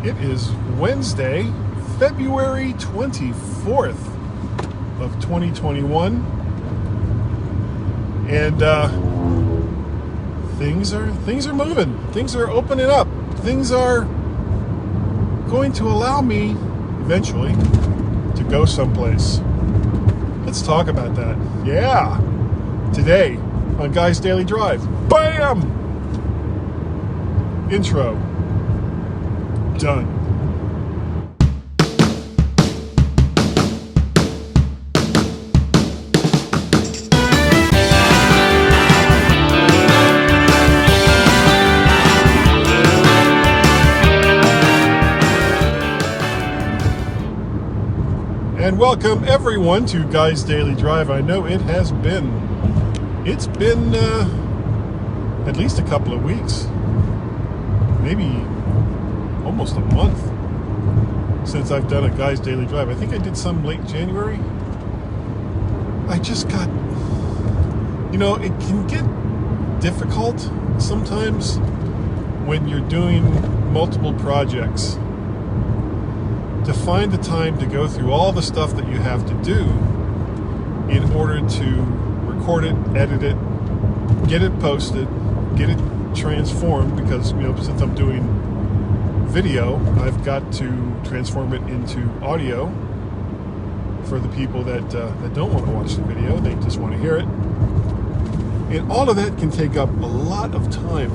It is Wednesday, February 24th of 2021, and things are moving. Things are opening up. Things are going to allow me eventually to go someplace. Let's talk about that. Yeah, today on Guy's Daily Drive. Bam! Intro. Done. And welcome everyone to Guy's Daily Drive. I know it's been at least a couple of weeks, maybe almost a month since I've done a Guy's Daily Drive. I think I did some late January. I just got, it can get difficult sometimes when you're doing multiple projects to find the time to go through all the stuff that you have to do in order to record it, edit it, get it posted, get it transformed, because since I'm doing video, I've got to transform it into audio for the people that don't want to watch the video. They just want to hear it, and all of that can take up a lot of time.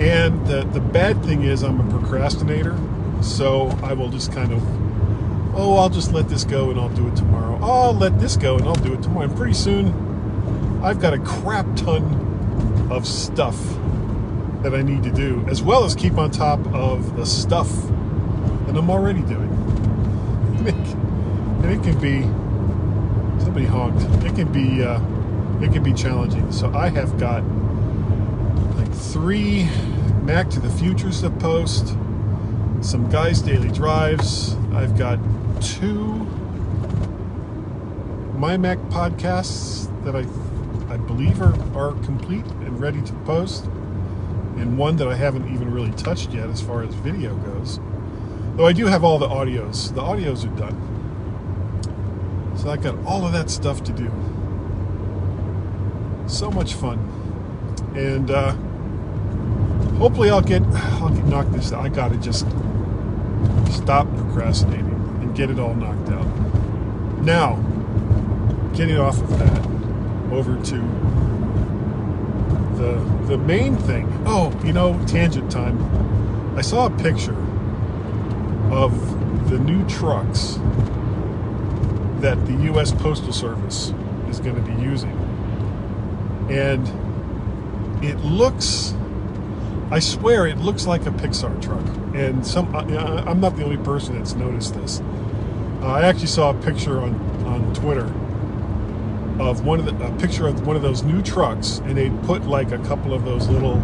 And the bad thing is I'm a procrastinator, so I will just kind of, I'll just let this go and I'll do it tomorrow. I'll let this go and I'll do it tomorrow. And pretty soon I've got a crap ton of stuff that I need to do, as well as keep on top of the stuff that I'm already doing. And it can be, somebody honked, it can be challenging. So I have got like 3 Mac to the Futures to post, some Guy's Daily Drives. I've got 2 MyMac Podcasts that I believe are complete and ready to post, and one that I haven't even really touched yet as far as video goes. Though I do have all the audios. The audios are done. So I've got all of that stuff to do. So much fun. And hopefully I'll get knocked this out. I gotta just stop procrastinating and get it all knocked out. Now, getting off of that, over to the main thing. Tangent time. I saw a picture of the new trucks that the U.S. Postal Service is going to be using. And it looks, I swear it looks like a Pixar truck. And I'm not the only person that's noticed this. I actually saw a picture on Twitter of a picture of one of those new trucks, and they put like a couple of those little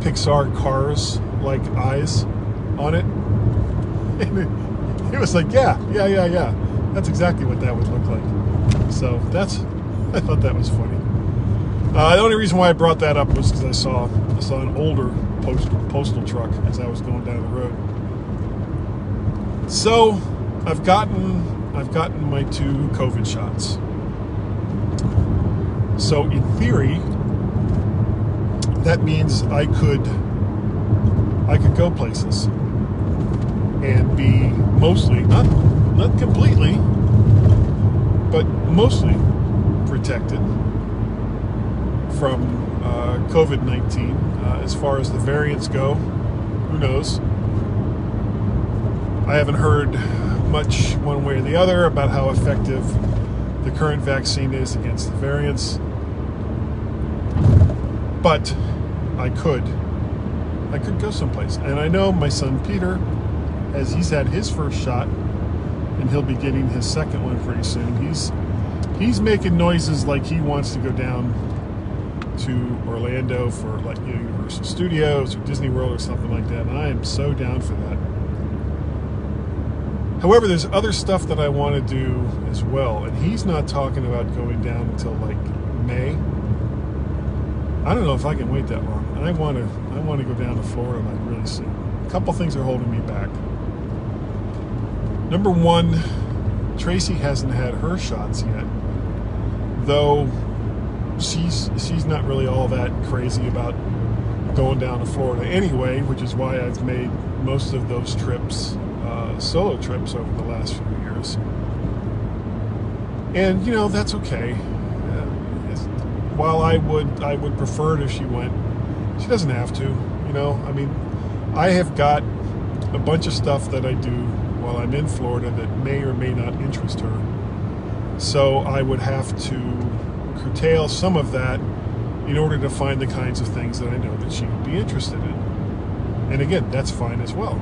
Pixar cars like eyes on it. And it was like, yeah. That's exactly what that would look like. So I thought that was funny. The only reason why I brought that up was because I saw an older postal truck as I was going down the road. So I've gotten my 2 COVID shots. So in theory, that means I could go places and be mostly, not completely, but mostly protected from COVID-19. As far as the variants go, who knows? I haven't heard much one way or the other about how effective the current vaccine is against the variants. But I could go someplace. And I know my son Peter, as he's had his first shot, and he'll be getting his second one pretty soon. He's making noises like he wants to go down to Orlando for like Universal Studios or Disney World or something like that. And I am so down for that. However, there's other stuff that I want to do as well, and he's not talking about going down until like May. I don't know if I can wait that long. I want to go down to Florida like really soon. couple things are holding me back. Number one, Tracy hasn't had her shots yet, though she's not really all that crazy about going down to Florida anyway, which is why I've made most of those trips, solo trips over the last few years. And that's okay. While I would prefer it if she went, she doesn't have to. I mean, I have got a bunch of stuff that I do while I'm in Florida that may or may not interest her. So I would have to curtail some of that in order to find the kinds of things that I know that she would be interested in. And again, that's fine as well.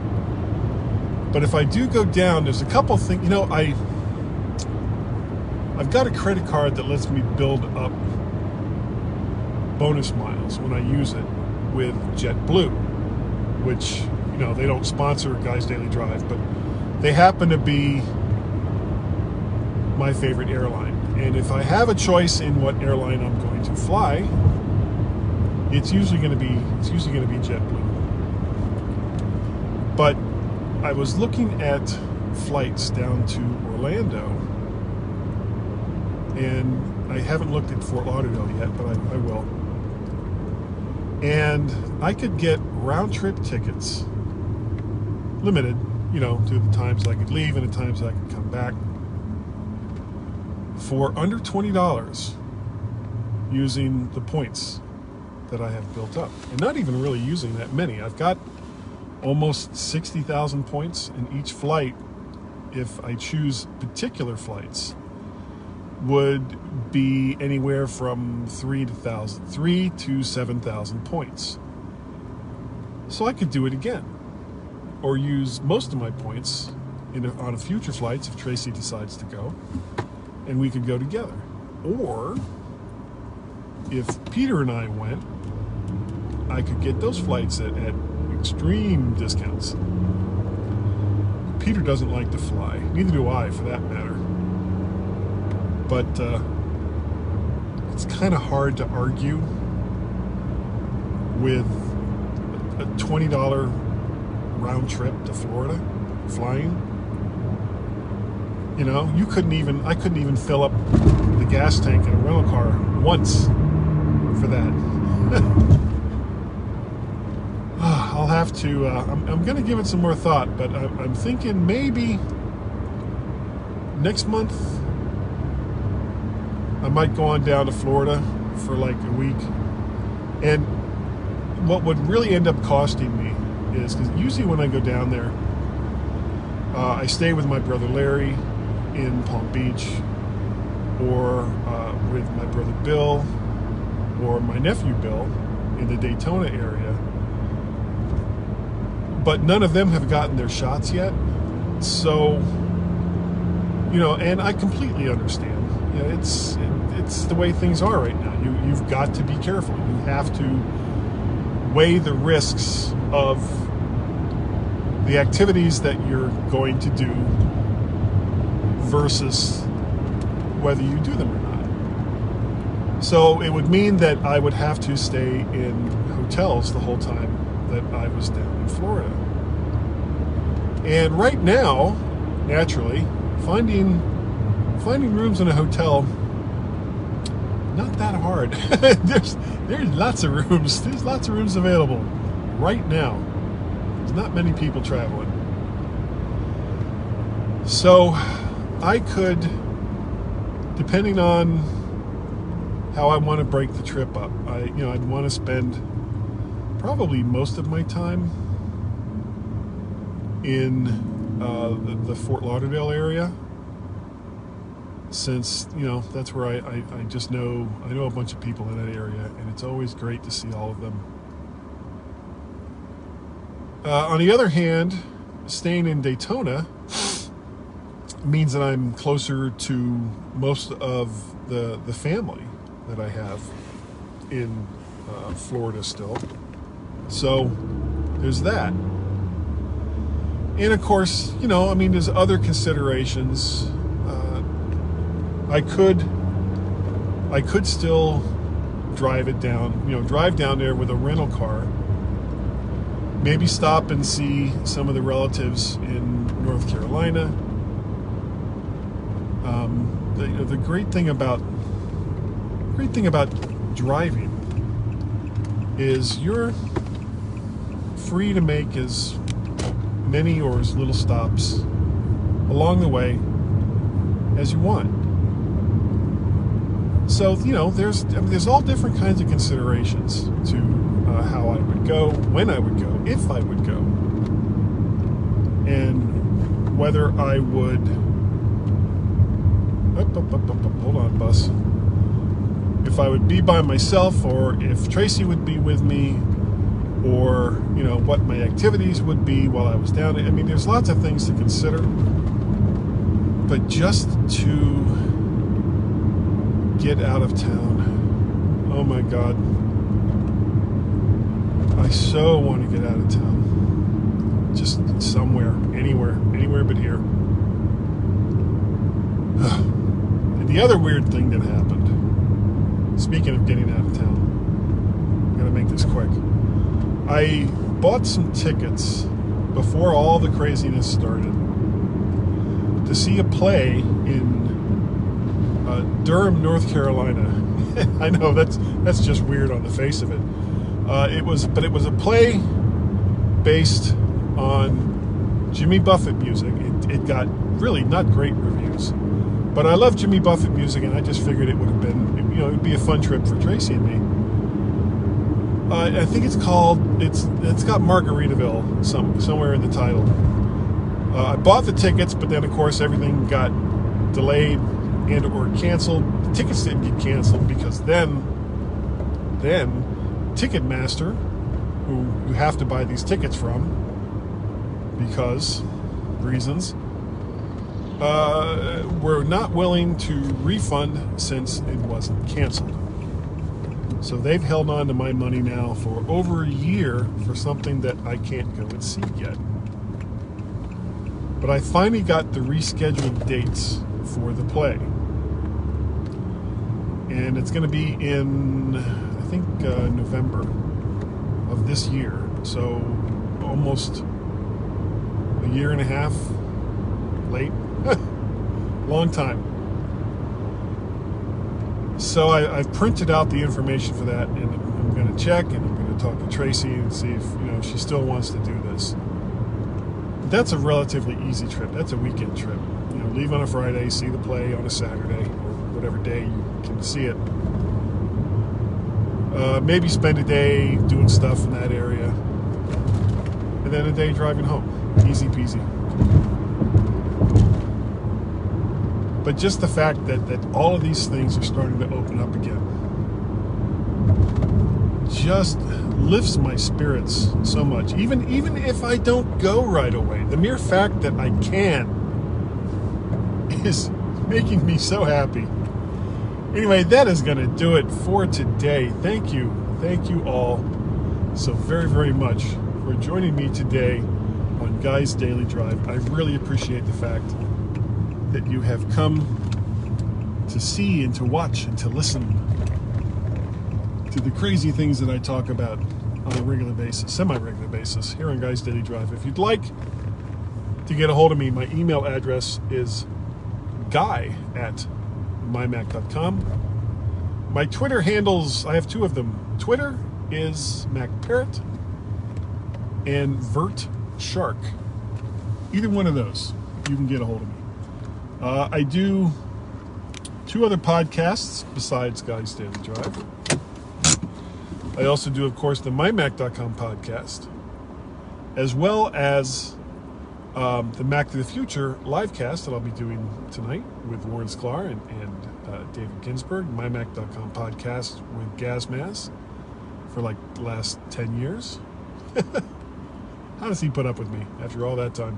But if I do go down, there's a couple things. I've got a credit card that lets me build up bonus miles when I use it with JetBlue, which, they don't sponsor Guy's Daily Drive, but they happen to be my favorite airline. And if I have a choice in what airline I'm going to fly, it's usually going to be JetBlue. But I was looking at flights down to Orlando, and I haven't looked at Fort Lauderdale yet, but I will. And I could get round-trip tickets, limited, to the times I could leave and the times I could come back, for under $20 using the points that I have built up. And not even really using that many. I've got almost 60,000 points, and each flight, if I choose particular flights, would be anywhere from 3 to 7,000 points. So I could do it again, or use most of my points on a future flights if Tracy decides to go, and we could go together. Or if Peter and I went, I could get those flights at extreme discounts. Peter doesn't like to fly, neither do I, for that matter. But it's kind of hard to argue with a $20 round trip to Florida flying. I couldn't even fill up the gas tank in a rental car once for that. I'll have to, I'm going to give it some more thought, but I'm thinking maybe next month I might go on down to Florida for like a week. And what would really end up costing me is, because usually when I go down there, I stay with my brother Larry in Palm Beach, or with my brother Bill, or my nephew Bill in the Daytona area. But none of them have gotten their shots yet. So, and I completely understand. It's the way things are right now. You've got to be careful. You have to weigh the risks of the activities that you're going to do versus whether you do them or not. So it would mean that I would have to stay in hotels the whole time that I was down in Florida. And right now, naturally, finding rooms in a hotel, not that hard. There's lots of rooms. There's lots of rooms available right now. There's not many people traveling. So I could, depending on how I want to break the trip up, I'd want to spend probably most of my time in the Fort Lauderdale area, since that's where I just know a bunch of people in that area, and it's always great to see all of them. On the other hand, staying in Daytona means that I'm closer to most of the family that I have in Florida still. So there's that. And of course, there's other considerations. I could still drive down there with a rental car Maybe stop and see some of the relatives in North Carolina. The great thing about driving is you're free to make as many or as little stops along the way as you want. So, there's all different kinds of considerations to how I would go, when I would go, if I would go, and whether I would... Hold on, bus. If I would be by myself, or if Tracy would be with me, or, what my activities would be while I was down there. I mean, there's lots of things to consider, but just to get out of town, oh my God, I so want to get out of town, just somewhere, anywhere but here. And the other weird thing that happened, speaking of getting out of town, I'm going to make this quick. I bought some tickets before all the craziness started to see a play in Durham, North Carolina. I know that's just weird on the face of it. It was a play based on Jimmy Buffett music. It got really not great reviews, but I love Jimmy Buffett music, and I just figured it would have been, it would be a fun trip for Tracy and me. I think it's got Margaritaville somewhere in the title. I bought the tickets, but then of course everything got delayed and or canceled. The tickets didn't get canceled because then Ticketmaster, who you have to buy these tickets from because reasons, were not willing to refund since it wasn't canceled. So they've held on to my money now for over a year for something that I can't go and see yet. But I finally got the rescheduled dates for the play. And it's going to be in, I think, November of this year. So almost a year and a half late. Long time. So I've printed out the information for that, and I'm going to check, and I'm going to talk to Tracy and see if she still wants to do this. That's a relatively easy trip. That's a weekend trip. Leave on a Friday, see the play on a Saturday, or whatever day you can see it. Maybe spend a day doing stuff in that area, and then a day driving home. Easy peasy. But just the fact that all of these things are starting to open up again just lifts my spirits so much. Even if I don't go right away, the mere fact that I can is making me so happy. Anyway, that is going to do it for today. Thank you all so very, very much for joining me today on Guy's Daily Drive. I really appreciate the fact that you have come to see and to watch and to listen to the crazy things that I talk about on a regular basis, semi-regular basis, here on Guy's Daily Drive. If you'd like to get a hold of me, my email address is guy@mymac.com. My Twitter handles, I have two of them. Twitter is MacParrot and VertShark. Either one of those, you can get a hold of me. I do two other podcasts besides Guy's Daily Drive. I also do, of course, the MyMac.com podcast, as well as the Mac to the Future livecast that I'll be doing tonight with Warren Sklar and David Ginsburg. MyMac.com podcast with Gazmaz for like the last 10 years. How does he put up with me after all that time?